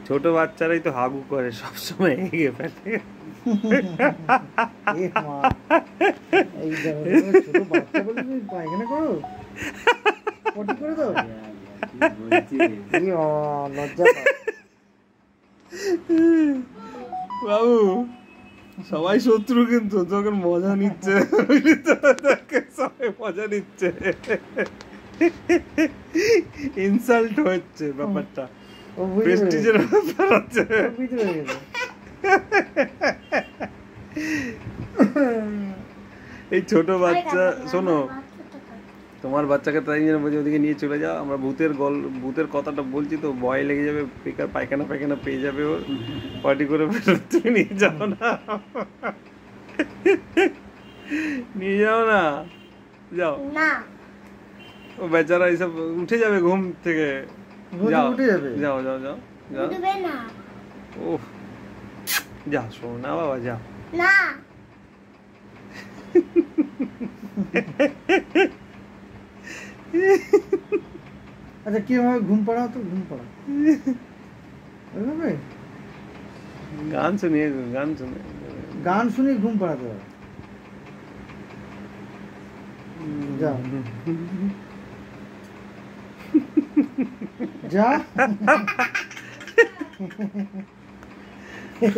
ছোট বাচ্চারাই তো হাগু করে সব সময় এগিয়ে ফেলে। এ মা, এই দেখো ছোট বাচ্চা বলে তুমি পায়খানা করো, পটি করে দাও। এ মা, লজ্জা পাও। বাবু সবাই শত্রু কিন্তু যখন মজা নিচ্ছে সবাই মজা নিচ্ছে, ইনসাল্ট হচ্ছে ব্যাপারটা, ও বুঝতে প্রেস্টিজের ব্যাপার আছে। পেরেছে, বুঝতে পেরে গেছে। এই ছোট বাচ্চা, শোনো তোমার বাচ্চাকে তাই জন্য বলছি ওদিকে নিয়ে চলে যাও, আমরা ভূতের কথাটা বলছি তো ভয় লেগে যাবে, পায়খানা পায়খানা পেয়ে যাবে ওর, পার্টি করে তুমি নিয়ে যাও না, নিয়ে যাও না, যাও না, ও বেচারা এইসব উঠে যাবে ঘুম থেকে, যাও উঠে যাবে। যাও যাও যাও যাও, উঠবে না, ও যা শোনা বাবা যা। না, আচ্ছা কিভাবে ঘুম পাড়াও তো, ঘুম পাড়াও ওইভাবে গান শুনিয়ে, গান শুনে গান শুনে ঘুম পাড়াতে হবে। যাও যা